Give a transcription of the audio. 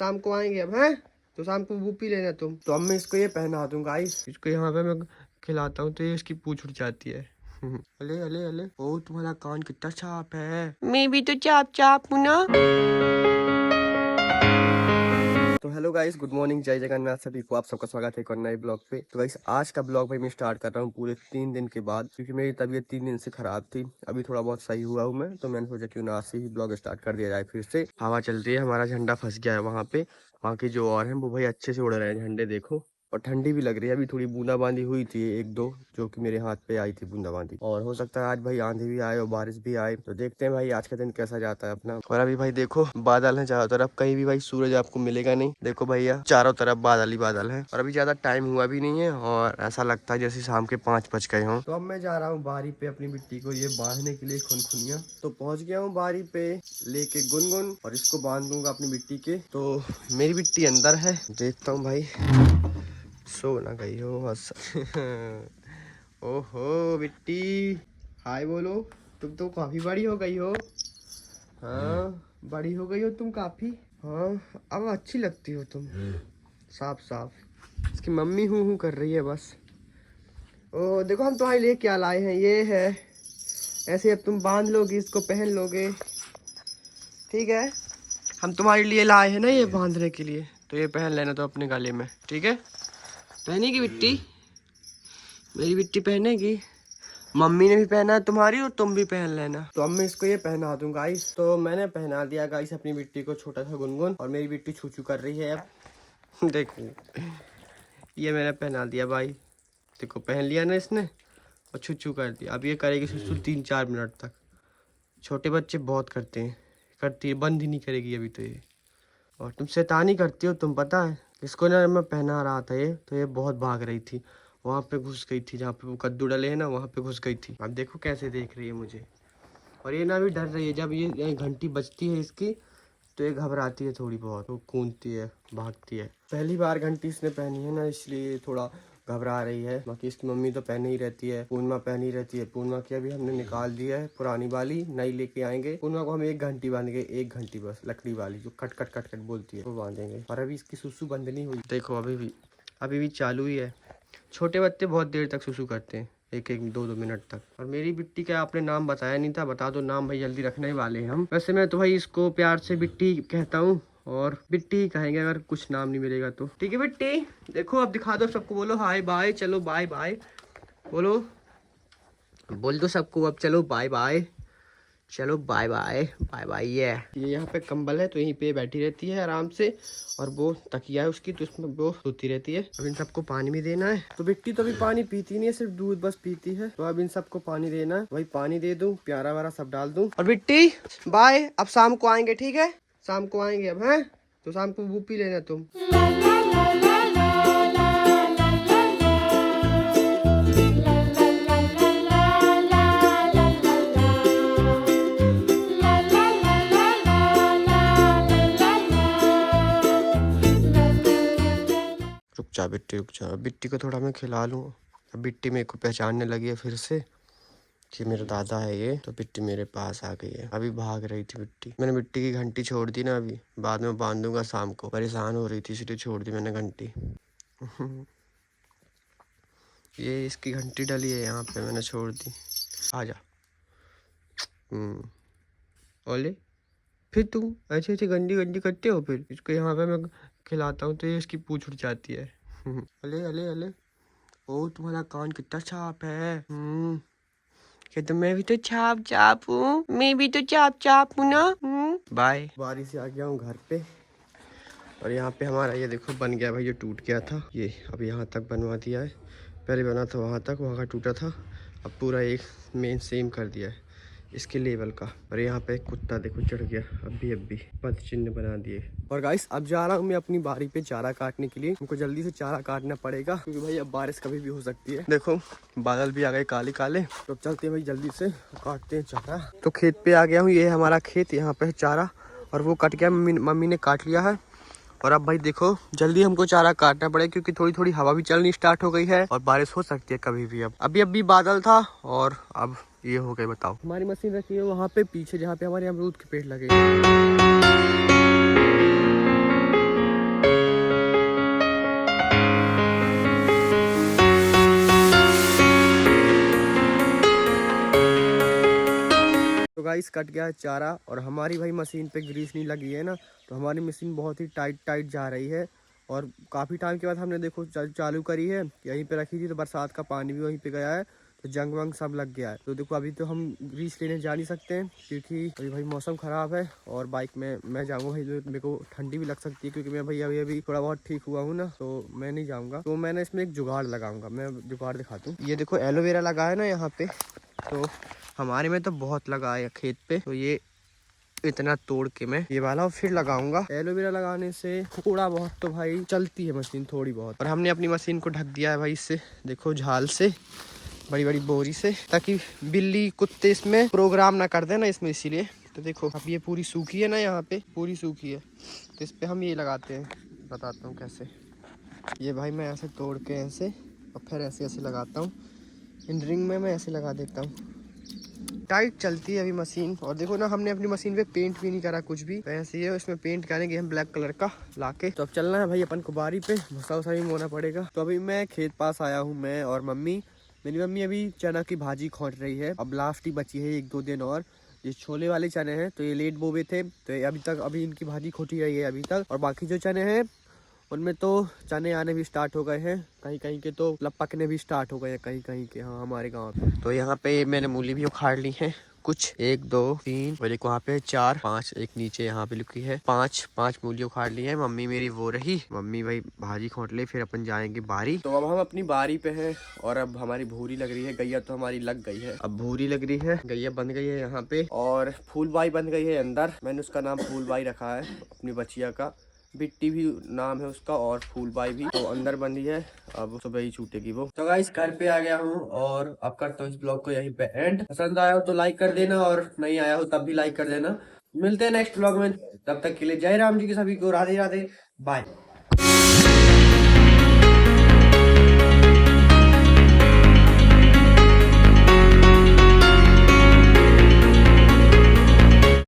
शाम को आएंगे अब हैं, तो शाम को वो पी लेना तुम। तो अब मैं इसको ये पहना दूंगा गाइस, इसको यहाँ पे मैं खिलाता हूँ तो ये इसकी पूंछ उठ जाती है। अले अले अले, ओ तुम्हारा कान कितना चाप है। मैं भी तो चाप चाप हूँ ना। तो हेलो गाइस, गुड मॉर्निंग, जय जगन्नाथ सभी को। आप सबका स्वागत है एक और नए ब्लॉग पे। तो गाइस आज का ब्लॉग भाई मैं स्टार्ट कर रहा हूँ पूरे 3 दिन के बाद, क्योंकि मेरी तबीयत 3 दिन से खराब थी। अभी थोड़ा बहुत सही हुआ हूँ मैं, तो मैंने सोचा क्यों ना आज से ही ब्लॉग स्टार्ट कर दिया जाए। फिर से हवा चल रही है, हमारा झंडा फंस गया है वहाँ पे। वहाँ के जो और हैं वो भाई अच्छे से उड़ रहे हैं झंडे, देखो। और ठंडी भी लग रही है, अभी थोड़ी बूंदाबांदी हुई थी 1-2, जो कि मेरे हाथ पे आई थी बूंदाबांदी। और हो सकता है आज भाई आंधी भी आए और बारिश भी आए, तो देखते हैं भाई आज का दिन कैसा जाता है अपना। और अभी भाई देखो बादल है चारों तरफ, कहीं भी भाई सूरज आपको मिलेगा नहीं। देखो भैया चारों तरफ बादल ही बादल है, और अभी ज्यादा टाइम हुआ भी नहीं है और ऐसा लगता है जैसे शाम के 5 बज गए हों। तो अब मैं जा रहा हूँ बारी पे अपनी मिट्टी को ये बांधने के लिए, खुनखुनिया। तो पहुंच गया हूँ बारी पे लेके गुनगुन, और इसको बांध दूंगा अपनी मिट्टी के। तो मेरी मिट्टी अंदर है, देखता हूँ भाई सो ना गई हो बस। ओहो बिट्टी, हाय बोलो। तुम तो काफी बड़ी हो गई हो। हाँ बड़ी हो गई हो तुम काफी। हाँ अब अच्छी लगती हो तुम, साफ साफ। इसकी मम्मी हूँ कर रही है बस। ओ देखो हम तुम्हारे लिए क्या लाए हैं, ये है। ऐसे अब तुम बांध लोगी, इसको पहन लोगे, ठीक है। हम तुम्हारे लिए लाए हैं ना ये बांधने के लिए, तो ये पहन लेना तो अपने गले में, ठीक है। पहनेगी बिट्टी, मेरी बिट्टी पहनेगी। मम्मी ने भी पहना है तुम्हारी, और तुम भी पहन लेना। तो अब मैं इसको ये पहना दूंगा गाइस। तो मैंने पहना दिया गाइस अपनी बिट्टी को, छोटा सा गुनगुन। और मेरी बिट्टी छू छू कर रही है अब। देखो ये मैंने पहना दिया भाई, देखो पहन लिया ना इसने, और छू छू कर दिया। अब ये करेगी सुसु 3-4 मिनट तक। छोटे बच्चे बहुत करते हैं, करती है, बंद ही नहीं करेगी अभी तो ये। और तुम शैतानी करती हो तुम, पता है। इसको ना मैं पहना रहा था ये, तो ये बहुत भाग रही थी, वहाँ पे घुस गई थी जहाँ पे वो कद्दू डले हैं ना, वहाँ पे घुस गई थी। अब देखो कैसे देख रही है मुझे। और ये ना भी डर रही है, जब ये घंटी बजती है इसकी तो ये घबराती है थोड़ी बहुत, वो कूदती है, भागती है। पहली बार घंटी इसने पहनी है ना, इसलिए थोड़ा घबरा रही है। बाकी इसकी मम्मी तो पहने ही रहती है, पूर्णिमा पहनी रहती है। पूर्णिमा की अभी हमने निकाल दिया है पुरानी वाली, नई लेके आएंगे। पूर्णिमा को हम 1 घंटी बांधेंगे, 1 घंटी बस, लकड़ी वाली जो कट कट कट कट बोलती है, वो बांधेंगे। और अभी इसकी सुसु बंद नहीं हुई, देखो अभी भी चालू ही है। छोटे बच्चे बहुत देर तक सुसु करते हैं, 1-2 मिनट तक। और मेरी बिट्टी का आपने नाम बताया नहीं था, बता दो नाम भाई, जल्दी रखने ही वाले हैं हम। वैसे मैं तो भाई इसको प्यार से बिट्टी कहता हूँ, और बिट्टी ही कहेंगे अगर कुछ नाम नहीं मिलेगा तो, ठीक है बिट्टी। देखो अब दिखा दो सबको, बोलो हाय बाय, चलो बाय बाय बोलो, बोल दो सबको अब, चलो बाय बाय, चलो बाय बाय बाय बाय। ये यहाँ पे कंबल है तो यहीं पे बैठी रहती है आराम से, और वो तकिया है उसकी, तो उसमें वो सोती रहती है। अब इन सबको पानी भी देना है। तो बिट्टी तो अभी पानी पीती नहीं है, सिर्फ दूध बस पीती है। तो अब इन सबको पानी देना है, वही पानी दे दूं, प्यारा वारा सब डाल दूं। और बिट्टी बाय, अब शाम को आएंगे, ठीक है। शाम को आएंगे अब हैं, तो शाम को वो पी लेना तुम। रुक जा बिट्टी, रुक जा, बिट्टी को थोड़ा मैं खिला लूँ। अब बिट्टी मेरे को पहचानने लगी है फिर से कि मेरा दादा है ये, तो बिट्टी मेरे पास आ गई है। अभी भाग रही थी बिट्टी, मैंने बिट्टी की घंटी छोड़ दी ना, अभी बाद में बांधूंगा शाम को। परेशान हो रही थी इसलिए छोड़ दी मैंने घंटी। ये इसकी घंटी डली है यहाँ पे, मैंने छोड़ दी। आजा। ओले, फिर तुम ऐसे ऐसे गंदी गंदी करते हो, फिर इसको यहाँ पे मैं खिलाता हूँ तो ये इसकी पूंछ उठ जाती है। अले अले अले, ओ तुम्हारा कान कितना छाप है। कि तो मैं भी तो छाप छाप हूँ, मैं भी तो छाप छाप हूँ ना। बाय। बारी से आ गया हूँ घर पे, और यहाँ पे हमारा ये देखो बन गया भाई, ये टूट गया था, ये अब यहाँ तक बनवा दिया है। पहले बना था वहाँ तक, वहाँ का टूटा था, अब पूरा एक मेन सेम कर दिया है इसके लेवल का। और यहाँ पे एक कुत्ता देखो चढ़ गया, अभी पद चिन्ह बना दिए। और गाइस अब जा रहा हूँ मैं अपनी बारी पे चारा काटने के लिए, हमको जल्दी से चारा काटना पड़ेगा, क्योंकि भाई अब बारिश कभी भी हो सकती है। देखो बादल भी आ गए काले काले, तो चलते हैं भाई जल्दी से काटते हैं चारा। तो खेत पे आ गया हूँ, ये है हमारा खेत, यहाँ पे है चारा, और वो कट गया, मम्मी ने काट लिया है। और अब भाई देखो जल्दी हमको चारा काटना पड़ेगा, क्योंकि थोड़ी थोड़ी हवा भी चलनी स्टार्ट हो गई है, और बारिश हो सकती है कभी भी। अब अभी बादल था, और अब ये हो गए। बताओ, हमारी मशीन रखी है वहाँ पे पीछे, जहाँ पे हमारे अमरूद के पेड़ लगे। कट गया है चारा, और हमारी भाई मशीन पे ग्रीस नहीं लगी है ना, तो हमारी मशीन बहुत ही टाइट जा रही है। और काफ़ी टाइम के बाद हमने देखो चालू करी है, यहीं पे रखी थी तो बरसात का पानी भी वहीं पे गया है, तो जंग वंग सब लग गया है। तो देखो अभी तो हम ग्रीस लेने जा नहीं सकते हैं क्योंकि अभी भाई मौसम ख़राब है, और बाइक में मैं जाऊँगा भाई तो मेरे को ठंडी भी लग सकती है, क्योंकि मैं भाई अभी थोड़ा बहुत ठीक हुआ हूँ ना, तो मैं नहीं जाऊँगा। तो मैंने इसमें एक जुगाड़ लगाऊंगा, मैं जुगाड़ दिखाता हूँ। ये देखो एलोवेरा लगा है ना यहाँ पे, तो हमारे में तो बहुत लगा है खेत पे, तो ये इतना तोड़ के मैं ये वाला फिर लगाऊंगा। एलोवेरा लगाने से थोड़ा बहुत तो भाई चलती है मशीन थोड़ी बहुत। और हमने अपनी मशीन को ढक दिया है भाई इससे, देखो झाल से, बड़ी बड़ी बोरी से, ताकि बिल्ली कुत्ते इसमें प्रोग्राम ना कर देना इसमें, इसीलिए। तो देखो अब ये पूरी सूखी है ना, यहाँ पे पूरी सूखी है, तो इस पे हम ये लगाते हैं, बताता हूँ कैसे। ये भाई मैं ऐसे तोड़ के ऐसे, और फिर ऐसे ऐसे लगाता हूँ, इन रिंग में मैं ऐसे लगा देता हूँ। टाइट चलती है अभी मशीन। और देखो ना, हमने अपनी मशीन पे पेंट भी नहीं करा कुछ भी, ऐसे ही है। इसमें पेंट करेंगे हम ब्लैक कलर का लाके। तो अब चलना है भाई अपन को बारी पे, भूसा वूसा भी मोना पड़ेगा। तो अभी मैं खेत पास आया हूँ, मैं और मम्मी। मेरी मम्मी अभी चना की भाजी खोट रही है, अब लास्ट ही बची है 1-2 दिन और। ये छोले वाले चने हैं तो ये लेट बोवे थे, तो अभी इनकी भाजी खोटी रही है अभी तक। और बाकी जो चने हैं उनमें तो चने आने भी स्टार्ट हो गए हैं, कहीं कहीं के तो पकने भी स्टार्ट हो गए हैं, कहीं कहीं के। हाँ हमारे गांव पे तो यहाँ पे मैंने मूली भी उखाड़ ली है कुछ, 1 2 3 और एक वहाँ पे 4 5, एक नीचे यहाँ पे लिखी है 5 मूली उखाड़ ली है। मम्मी मेरी वो रही, मम्मी भाई भाजी खोट ले, फिर अपन जाएंगे बारी। तो अब हम अपनी बारी पे हैं, और अब हमारी भूरी लग रही है। गैया तो हमारी लग गई है, अब भूरी लग रही है, गैया बन गई है यहाँ पे। और फूलबाई बन गई है अंदर, मैंने उसका नाम फूलबाई रखा है अपनी बचिया का। बिट्टी भी नाम है उसका, और फूलबाई भी। तो अंदर बंदी है, अब सुबह ही छूटेगी वो। तो गाइस घर पे आ गया हूँ, और अब करता हूँ इस ब्लॉग को यहीं पे एंड। पसंद आया हो तो लाइक कर देना, और नहीं आया हो तब भी लाइक कर देना। मिलते हैं नेक्स्ट ब्लॉग में, तब तक के लिए जय राम जी की सभी को, राधे राधे, बाय।